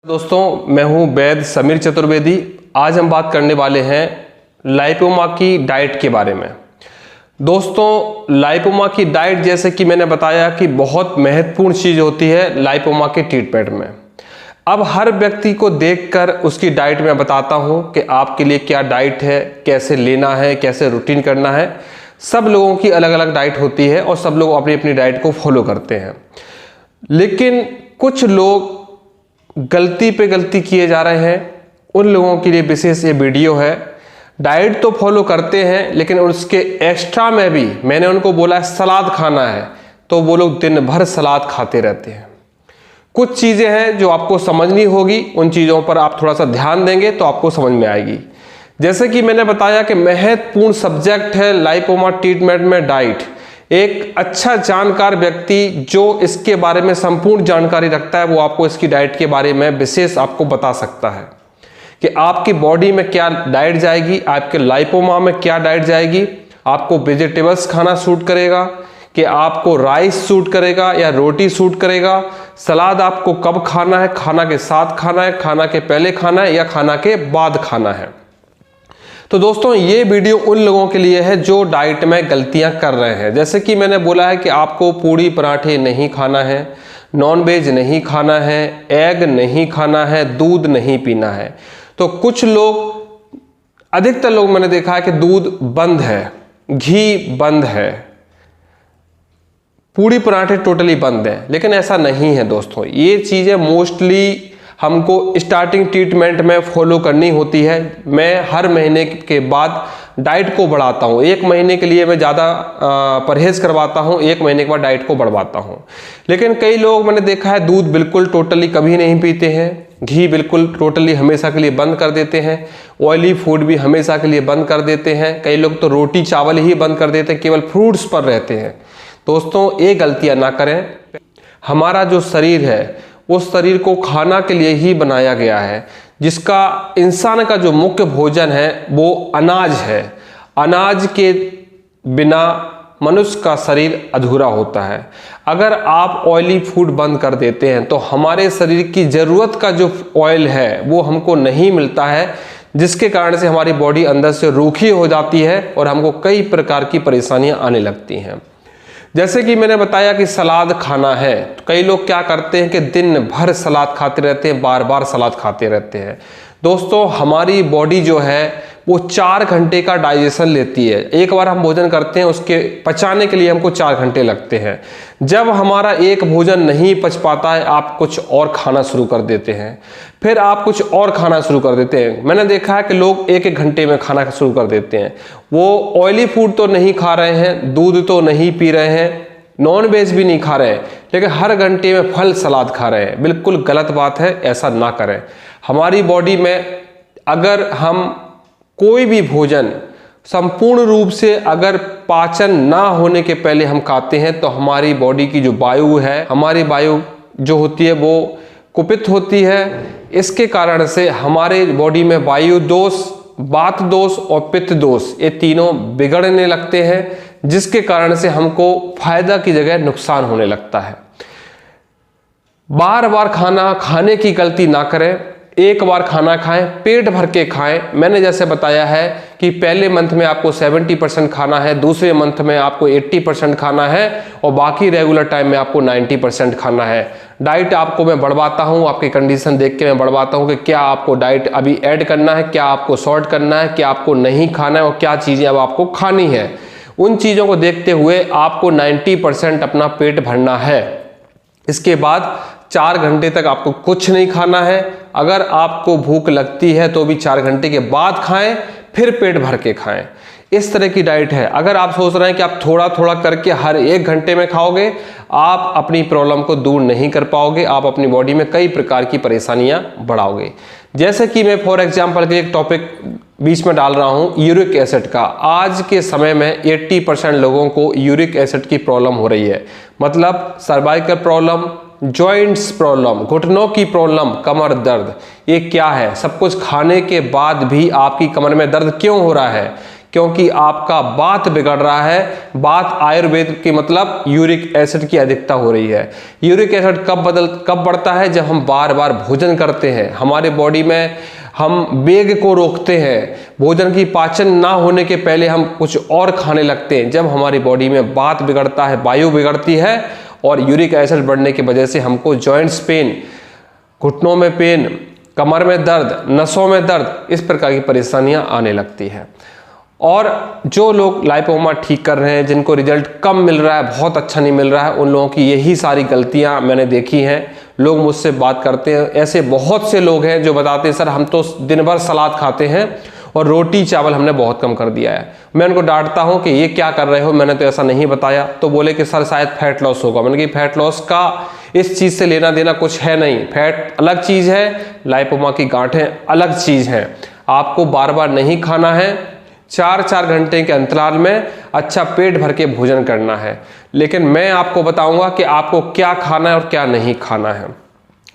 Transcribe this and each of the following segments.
दोस्तों, मैं हूं वैद्य समीर चतुर्वेदी। आज हम बात करने वाले हैं लाइपोमा की डाइट के बारे में। दोस्तों, लाइपोमा की डाइट जैसे कि मैंने बताया कि बहुत महत्वपूर्ण चीज़ होती है लाइपोमा के ट्रीटमेंट में। अब हर व्यक्ति को देखकर उसकी डाइट मैं बताता हूं कि आपके लिए क्या डाइट है, कैसे लेना है, कैसे रूटीन करना है। सब लोगों की अलग अलग डाइट होती है और सब लोग अपनी अपनी डाइट को फॉलो करते हैं, लेकिन कुछ लोग गलती पे गलती किए जा रहे हैं। उन लोगों के लिए विशेष ये वीडियो है। डाइट तो फॉलो करते हैं, लेकिन उसके एक्स्ट्रा में भी मैंने उनको बोला है सलाद खाना है, तो वो लोग दिन भर सलाद खाते रहते हैं। कुछ चीज़ें हैं जो आपको समझनी होगी, उन चीज़ों पर आप थोड़ा सा ध्यान देंगे तो आपको समझ में आएगी। जैसे कि मैंने बताया कि महत्वपूर्ण सब्जेक्ट है लाइपोमा ट्रीटमेंट में डाइट। एक अच्छा जानकार व्यक्ति जो इसके बारे में संपूर्ण जानकारी रखता है, वो आपको इसकी डाइट के बारे में विशेष आपको बता सकता है कि आपकी बॉडी में क्या डाइट जाएगी, आपके लाइपोमा में क्या डाइट जाएगी। आपको वेजिटेबल्स खाना सूट करेगा कि आपको राइस सूट करेगा या रोटी सूट करेगा। सलाद आपको कब खाना है, खाना के साथ खाना है, खाना के पहले खाना है या खाना के बाद खाना है। तो दोस्तों, ये वीडियो उन लोगों के लिए है जो डाइट में गलतियां कर रहे हैं। जैसे कि मैंने बोला है कि आपको पूड़ी पराठे नहीं खाना है, नॉनवेज नहीं खाना है, एग नहीं खाना है, दूध नहीं पीना है। तो कुछ लोग, अधिकतर लोग मैंने देखा है कि दूध बंद है, घी बंद है, पूड़ी पराठे टोटली बंद है, लेकिन ऐसा नहीं है दोस्तों। ये चीज़ें मोस्टली हमको स्टार्टिंग ट्रीटमेंट में फॉलो करनी होती है। मैं हर महीने के बाद डाइट को बढ़ाता हूँ। एक महीने के लिए मैं ज़्यादा परहेज करवाता हूँ, एक महीने के बाद डाइट को बढ़वाता हूँ। लेकिन कई लोग मैंने देखा है दूध बिल्कुल टोटली कभी नहीं पीते हैं, घी बिल्कुल टोटली हमेशा के लिए बंद कर देते हैं, ऑयली फूड भी हमेशा के लिए बंद कर देते हैं। कई लोग तो रोटी चावल ही बंद कर देते हैं, केवल फ्रूट्स पर रहते हैं। दोस्तों, ये गलतियाँ ना करें। हमारा जो शरीर है उस शरीर को खाना के लिए ही बनाया गया है, जिसका इंसान का जो मुख्य भोजन है वो अनाज है। अनाज के बिना मनुष्य का शरीर अधूरा होता है। अगर आप ऑयली फूड बंद कर देते हैं तो हमारे शरीर की ज़रूरत का जो ऑयल है वो हमको नहीं मिलता है, जिसके कारण से हमारी बॉडी अंदर से रूखी हो जाती है और हमको कई प्रकार की परेशानियां आने लगती हैं। जैसे कि मैंने बताया कि सलाद खाना है, तो कई लोग क्या करते हैं कि दिन भर सलाद खाते रहते हैं, बार बार सलाद खाते रहते हैं। दोस्तों, हमारी बॉडी जो है वो 4 घंटे का डाइजेशन लेती है। एक बार हम भोजन करते हैं, उसके पचाने के लिए हमको 4 घंटे लगते हैं। जब हमारा एक भोजन नहीं पच पाता है, आप कुछ और खाना शुरू कर देते हैं, फिर आप कुछ और खाना शुरू कर देते हैं। मैंने देखा है कि लोग 1-1 घंटे में खाना शुरू कर देते हैं। वो ऑयली फूड तो नहीं खा रहे हैं, दूध तो नहीं पी रहे हैं, नॉन वेज भी नहीं खा रहे हैं, लेकिन हर घंटे में फल सलाद खा रहे हैं। बिल्कुल गलत बात है, ऐसा ना करें। हमारी बॉडी में अगर हम कोई भी भोजन संपूर्ण रूप से अगर पाचन ना होने के पहले हम खाते हैं, तो हमारी बॉडी की जो वायु है, हमारी वायु जो होती है वो कुपित होती है। इसके कारण से हमारे बॉडी में वायु दोष, वात दोष और पित्त दोष, ये तीनों बिगड़ने लगते हैं, जिसके कारण से हमको फायदा की जगह नुकसान होने लगता है। बार बार खाना खाने की गलती ना करें। एक बार खाना खाएं, पेट भर के खाएं। मैंने जैसे बताया है कि पहले मंथ में आपको 70% खाना है, दूसरे मंथ में आपको 80% खाना है और बाकी रेगुलर टाइम में आपको 90% खाना है। डाइट आपको मैं बढ़वाता हूं, आपकी कंडीशन देख के मैं बढ़वाता हूं कि क्या आपको डाइट अभी ऐड करना है, क्या आपको शॉर्ट करना है, क्या आपको नहीं खाना है और क्या चीज़ें अब आपको खानी है। उन चीज़ों को देखते हुए आपको 90% अपना पेट भरना है। इसके बाद 4 घंटे तक आपको कुछ नहीं खाना है। अगर आपको भूख लगती है तो भी 4 घंटे के बाद खाएं, फिर पेट भर के खाएं। इस तरह की डाइट है। अगर आप सोच रहे हैं कि आप थोड़ा थोड़ा करके हर 1 घंटे में खाओगे, आप अपनी प्रॉब्लम को दूर नहीं कर पाओगे, आप अपनी बॉडी में कई प्रकार की परेशानियां बढ़ाओगे। जैसे कि मैं फॉर एग्जांपल के एक टॉपिक बीच में डाल रहा हूं, यूरिक एसिड का। आज के समय में 80% लोगों को यूरिक एसिड की प्रॉब्लम हो रही है। मतलब सर्वाइकल प्रॉब्लम, जॉइंट्स प्रॉब्लम, घुटनों की प्रॉब्लम, कमर दर्द। ये क्या है? सब कुछ खाने के बाद भी आपकी कमर में दर्द क्यों हो रहा है? क्योंकि आपका बात बिगड़ रहा है। बात आयुर्वेद की मतलब यूरिक एसिड की अधिकता हो रही है। यूरिक एसिड कब बढ़ता है? जब हम बार बार भोजन करते हैं, हमारे बॉडी में हम वेग को रोकते हैं, भोजन की पाचन ना होने के पहले हम कुछ और खाने लगते हैं। जब हमारी बॉडी में बात बिगड़ता है, वायु बिगड़ती है और यूरिक एसिड बढ़ने की वजह से हमको जॉइंट्स पेन, घुटनों में पेन, कमर में दर्द, नसों में दर्द, इस प्रकार की परेशानियां आने लगती है। और जो लोग लाइपोमा ठीक कर रहे हैं, जिनको रिजल्ट कम मिल रहा है, बहुत अच्छा नहीं मिल रहा है, उन लोगों की यही सारी गलतियां मैंने देखी हैं। लोग मुझसे बात करते हैं, ऐसे बहुत से लोग हैं जो बताते हैं सर हम तो दिन भर सलाद खाते हैं और रोटी चावल हमने बहुत कम कर दिया है। मैं उनको डांटता हूं कि ये क्या कर रहे हो, मैंने तो ऐसा नहीं बताया। तो बोले कि सर शायद फैट लॉस होगा। मैंने कहा फैट लॉस का इस चीज़ से लेना देना कुछ है नहीं। फैट अलग चीज़ है, लाइपोमा की गांठें अलग चीज़ हैं। आपको बार बार नहीं खाना है, 4-4 घंटे के अंतराल में अच्छा पेट भर के भोजन करना है। लेकिन मैं आपको बताऊंगा कि आपको क्या खाना है और क्या नहीं खाना है।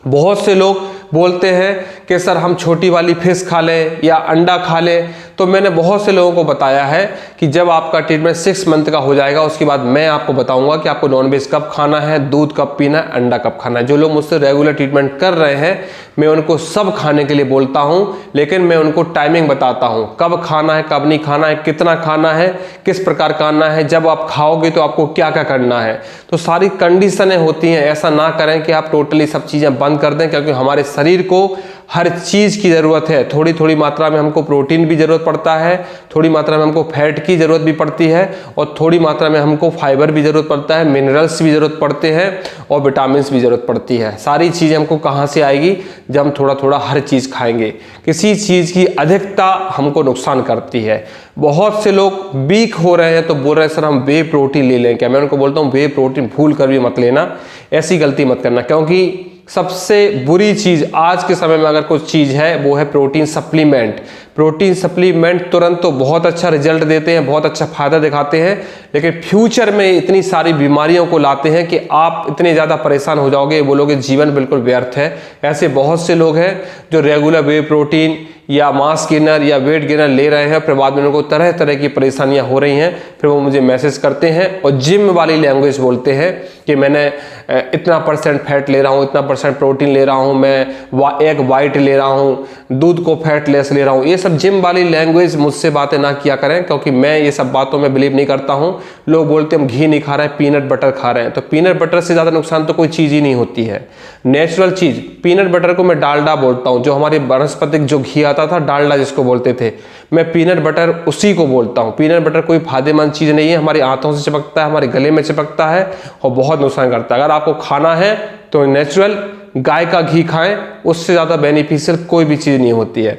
बहुत से लोग बोलते हैं कि सर हम छोटी वाली फिश खा लें या अंडा खा लें। तो मैंने बहुत से लोगों को बताया है कि जब आपका ट्रीटमेंट 6 मंथ का हो जाएगा, उसके बाद मैं आपको बताऊंगा कि आपको नॉनवेज कब खाना है, दूध कब पीना है, अंडा कब खाना है। जो लोग मुझसे रेगुलर ट्रीटमेंट कर रहे हैं, मैं उनको सब खाने के लिए बोलता हूं, लेकिन मैं उनको टाइमिंग बताता हूं, कब खाना है, कब नहीं खाना है, कितना खाना है, किस प्रकार खाना है, जब आप खाओगे तो आपको क्या क्या करना है। तो सारी कंडीशनें होती हैं। ऐसा ना करें कि आप टोटली सब चीज़ें बंद कर दें, क्योंकि हमारे शरीर को हर चीज़ की ज़रूरत है। थोड़ी थोड़ी मात्रा में हमको प्रोटीन भी ज़रूरत पड़ता है, थोड़ी मात्रा में हमको फैट की ज़रूरत भी पड़ती है और थोड़ी मात्रा में हमको फाइबर भी ज़रूरत पड़ता है, मिनरल्स भी ज़रूरत पड़ते हैं और विटामिन भी ज़रूरत पड़ती है। सारी चीज़ें हमको कहाँ से आएगी? जब हम थोड़ा थोड़ा हर चीज़ खाएंगे। किसी चीज़ की अधिकता हमको नुकसान करती है। बहुत से लोग वीक हो रहे हैं तो बोल रहे हैं सर हम वे प्रोटीन ले लें क्या? मैं उनको बोलता हूँ वे प्रोटीन भूल कर भी मत लेना, ऐसी गलती मत करना। क्योंकि सबसे बुरी चीज़ आज के समय में अगर कुछ चीज़ है वो है प्रोटीन सप्लीमेंट। प्रोटीन सप्लीमेंट तुरंत तो बहुत अच्छा रिजल्ट देते हैं, बहुत अच्छा फायदा दिखाते हैं, लेकिन फ्यूचर में इतनी सारी बीमारियों को लाते हैं कि आप इतने ज़्यादा परेशान हो जाओगे, बोलोगे जीवन बिल्कुल व्यर्थ है। ऐसे बहुत से लोग हैं जो रेगुलर वे प्रोटीन या मास गेनर या वेट गेनर ले रहे हैं, फिर बाद में उनको तरह तरह की परेशानियां हो रही हैं। फिर वो मुझे मैसेज करते हैं और जिम वाली लैंग्वेज बोलते हैं कि मैंने इतना % फैट ले रहा हूँ, इतना % प्रोटीन ले रहा हूँ, मैं एग वाइट ले रहा हूँ, दूध को फैट लेस ले रहा हूँ। ये सब जिम वाली लैंग्वेज मुझसे बातें ना किया करें, क्योंकि मैं ये सब बातों में बिलीव नहीं करता हूँ। लोग बोलते हैं हम घी नहीं खा रहे हैं, पीनट बटर खा रहे हैं। तो पीनट बटर से ज़्यादा नुकसान तो कोई चीज़ ही नहीं होती है। नेचुरल चीज़, पीनट बटर को मैं डालडा बोलता हूँ। जो हमारे वनस्पतिक जो घी आता था, डालडा जिसको बोलते थे, मैं पीनट बटर उसी को बोलता हूँ। पीनट बटर कोई फायदेमंद चीज़ नहीं है, हमारी आंतों से चिपकता है, हमारे गले में चिपकता है और बहुत नुकसान करता है। अगर आपको खाना है तो नेचुरल गाय का घी खाएं, उससे ज़्यादा बेनिफिशियल कोई भी चीज़ नहीं होती है।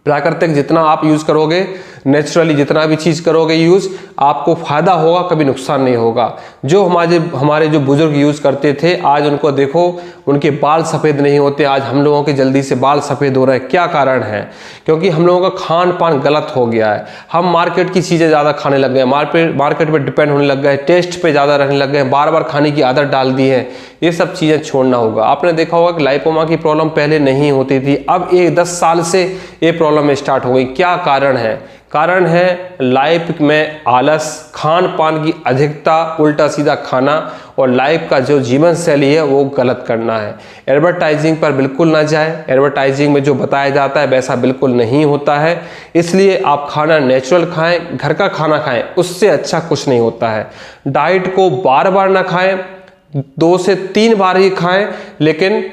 प्राकृतिक जितना आप यूज़ करोगे, नेचुरली जितना भी चीज़ करोगे यूज़, आपको फ़ायदा होगा, कभी नुकसान नहीं होगा। जो हमारे जो बुजुर्ग यूज़ करते थे, आज उनको देखो, उनके बाल सफ़ेद नहीं होते। आज हम लोगों के जल्दी से बाल सफ़ेद हो रहे हैं। क्या कारण है? क्योंकि हम लोगों का खान पान गलत हो गया है। हम मार्केट की चीज़ें ज़्यादा खाने लग गए, मार्केट पर डिपेंड होने लग गए, टेस्ट पे ज़्यादा रहने लग गए, बार बार खाने की आदत डाल दी है। ये सब चीज़ें छोड़ना होगा। आपने देखा होगा कि लाइपोमा की प्रॉब्लम पहले नहीं होती थी, अब 10 साल से ये प्रॉब्लम स्टार्ट हो गई। क्या कारण है? कारण है लाइफ में आलस, खान पान की अधिकता, उल्टा सीधा खाना और लाइफ का जो जीवन शैली है वो गलत करना है। एडवर्टाइजिंग पर बिल्कुल ना जाए। एडवर्टाइजिंग में जो बताया जाता है वैसा बिल्कुल नहीं होता है। इसलिए आप खाना नेचुरल खाएं, घर का खाना खाएं, उससे अच्छा कुछ नहीं होता है। डाइट को बार बार ना खाएं, 2 से 3 बार ही खाएं, लेकिन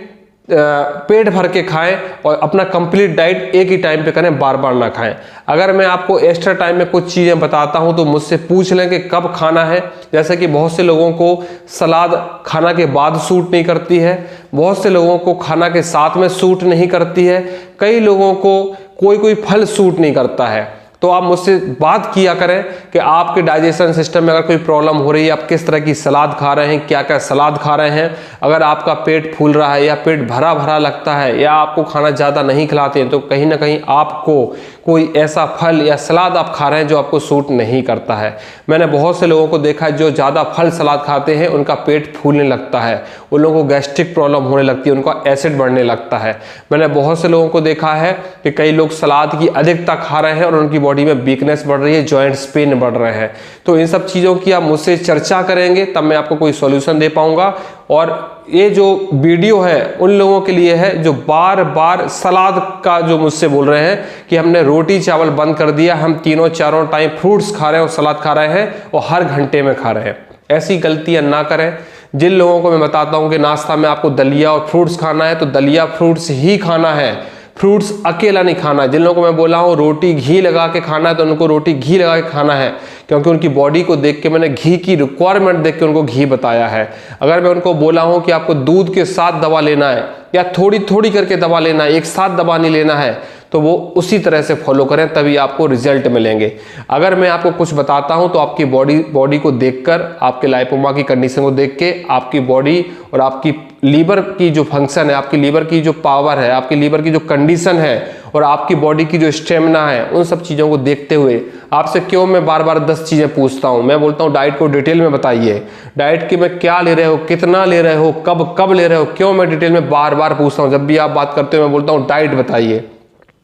पेट भर के खाएं और अपना कंप्लीट डाइट एक ही टाइम पे करें, बार बार ना खाएं। अगर मैं आपको एक्स्ट्रा टाइम में कुछ चीज़ें बताता हूं तो मुझसे पूछ लें कि कब खाना है। जैसे कि बहुत से लोगों को सलाद खाना के बाद सूट नहीं करती है, बहुत से लोगों को खाना के साथ में सूट नहीं करती है, कई लोगों को कोई फल सूट नहीं करता है। तो आप मुझसे बात किया करें कि आपके डाइजेशन सिस्टम में अगर कोई प्रॉब्लम हो रही है, आप किस तरह की सलाद खा रहे हैं, क्या क्या सलाद खा रहे हैं। अगर आपका पेट फूल रहा है या पेट भरा भरा लगता है या आपको खाना ज़्यादा नहीं खिलाते हैं, तो कहीं ना कहीं आपको कोई ऐसा फल या सलाद आप खा रहे हैं जो आपको सूट नहीं करता है। मैंने बहुत से लोगों को देखा है जो ज़्यादा फल सलाद खाते हैं उनका पेट फूलने लगता है, उन लोगों को गैस्ट्रिक प्रॉब्लम होने लगती है, उनका एसिड बढ़ने लगता है। मैंने बहुत से लोगों को देखा है कि कई लोग सलाद की अधिकता खा रहे हैं और उनकी बॉडी में वीकनेस बढ़ रही है, जॉइंट्स पेन बढ़ रहे हैं। तो इन सब चीज़ों की आप मुझसे चर्चा करेंगे तब मैं आपको कोई सॉल्यूशन दे पाऊंगा। और ये जो वीडियो है उन लोगों के लिए है जो बार बार सलाद का जो मुझसे बोल रहे हैं कि हमने रोटी चावल बंद कर दिया, हम तीनों चारों टाइम फ्रूट्स खा रहे हैं और सलाद खा रहे हैं और हर घंटे में खा रहे हैं। ऐसी गलतियां ना करें। जिन लोगों को मैं बताता हूं कि नाश्ता में आपको दलिया और फ्रूट्स खाना है तो दलिया फ्रूट्स ही खाना है, फ्रूट्स अकेला नहीं खाना है। जिन लोगों को मैं बोला हूँ रोटी घी लगा के खाना है तो उनको रोटी घी लगा के खाना है, क्योंकि उनकी बॉडी को देख के मैंने घी की रिक्वायरमेंट देख के उनको घी बताया है। अगर मैं उनको बोला हूँ कि आपको दूध के साथ दवा लेना है या थोड़ी थोड़ी करके दवा लेना है, एक साथ दवा नहीं लेना है, तो वो उसी तरह से फॉलो करें तभी आपको रिजल्ट मिलेंगे। अगर मैं आपको कुछ बताता हूं तो आपकी बॉडी को देखकर, आपके लाइपोमा की कंडीशन को देख के आपकी बॉडी और आपकी लीवर की जो फंक्शन है, आपकी लीवर की जो पावर है, आपकी लीवर की जो कंडीशन है और आपकी बॉडी की जो स्टेमिना है, उन सब चीज़ों को देखते हुए आपसे क्यों मैं बार बार 10 चीज़ें पूछता हूं। मैं बोलता हूं डाइट को डिटेल में बताइए, डाइट की में क्या ले रहे हो, कितना ले रहे हो, कब कब ले रहे हो, क्यों मैं डिटेल में बार बार पूछता हूँ। जब भी आप बात करते हो मैं बोलता हूँ डाइट बताइए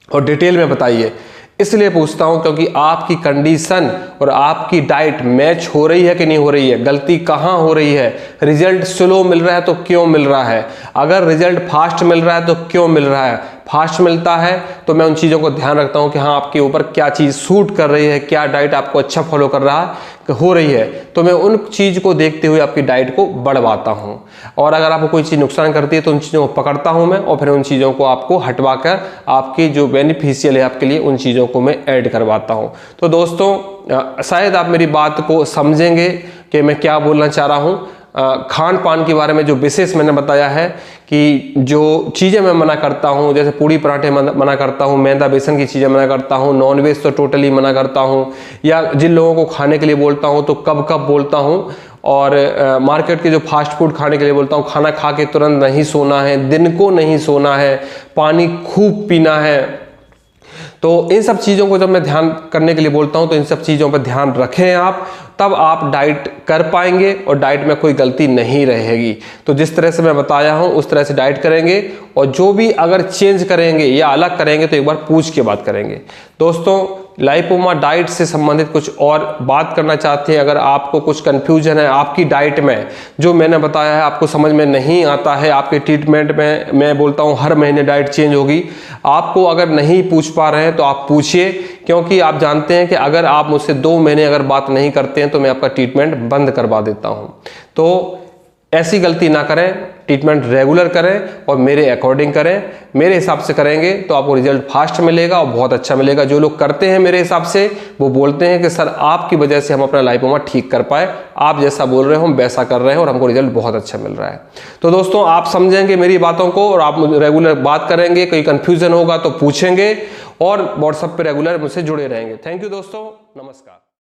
और डिटेल में बताइए। इसलिए पूछता हूं क्योंकि आपकी कंडीशन और आपकी डाइट मैच हो रही है कि नहीं हो रही है, गलती कहां हो रही है, रिजल्ट स्लो मिल रहा है तो क्यों मिल रहा है, अगर रिजल्ट फास्ट मिल रहा है तो क्यों मिल रहा है। फास्ट मिलता है तो मैं उन चीज़ों को ध्यान रखता हूं कि हाँ आपके ऊपर क्या चीज़ सूट कर रही है, क्या डाइट आपको अच्छा फॉलो कर रहा हो रही है, तो मैं उन चीज़ को देखते हुए आपकी डाइट को बढ़वाता हूं। और अगर आपको कोई चीज़ नुकसान करती है तो उन चीज़ों को पकड़ता हूं मैं और फिर उन चीज़ों को आपको हटवा कर आपकी जो बेनिफिशियल है आपके लिए उन चीज़ों को मैं ऐड करवाता हूं। तो दोस्तों शायद आप मेरी बात को समझेंगे कि मैं क्या बोलना चाह रहा हूं। खान पान के बारे में जो विशेष मैंने बताया है कि जो चीज़ें मैं मना करता हूं, जैसे पूड़ी पराठे मना करता हूं, मैदा बेसन की चीज़ें मना करता हूं, नॉनवेज तो टोटली मना करता हूं, या जिन लोगों को खाने के लिए बोलता हूं तो कब कब बोलता हूं, और मार्केट के जो फास्ट फूड खाने के लिए बोलता हूं, खाना खा के तुरंत नहीं सोना है, दिन को नहीं सोना है, पानी खूब पीना है। तो इन सब चीज़ों को जब मैं ध्यान करने के लिए बोलता हूं तो इन सब चीज़ों पर ध्यान रखें आप, तब आप डाइट कर पाएंगे और डाइट में कोई गलती नहीं रहेगी। तो जिस तरह से मैं बताया हूं उस तरह से डाइट करेंगे, और जो भी अगर चेंज करेंगे या अलग करेंगे तो एक बार पूछ के बात करेंगे। दोस्तों लाइपोमा डाइट से संबंधित कुछ और बात करना चाहते हैं, अगर आपको कुछ कन्फ्यूजन है आपकी डाइट में, जो मैंने बताया है आपको समझ में नहीं आता है, आपके ट्रीटमेंट में मैं बोलता हूं हर महीने डाइट चेंज होगी, आपको अगर नहीं पूछ पा रहे हैं तो आप पूछिए, क्योंकि आप जानते हैं कि अगर आप मुझसे 2 महीने अगर बात नहीं करते हैं तो मैं आपका ट्रीटमेंट बंद करवा देता हूं। तो ऐसी गलती ना करें, ट्रीटमेंट रेगुलर करें और मेरे अकॉर्डिंग करें, मेरे हिसाब से करेंगे तो आपको रिजल्ट फास्ट मिलेगा और बहुत अच्छा मिलेगा। जो लोग करते हैं मेरे हिसाब से वो बोलते हैं कि सर आपकी वजह से हम अपना लाइपोमा ठीक कर पाए, आप जैसा बोल रहे हो हम वैसा कर रहे हैं और हमको रिजल्ट बहुत अच्छा मिल रहा है। तो दोस्तों आप समझेंगे मेरी बातों को और आप रेगुलर बात करेंगे, कोई कंफ्यूजन होगा तो पूछेंगे और व्हाट्सएप पे रेगुलर मुझसे जुड़े रहेंगे। थैंक यू दोस्तों, नमस्कार।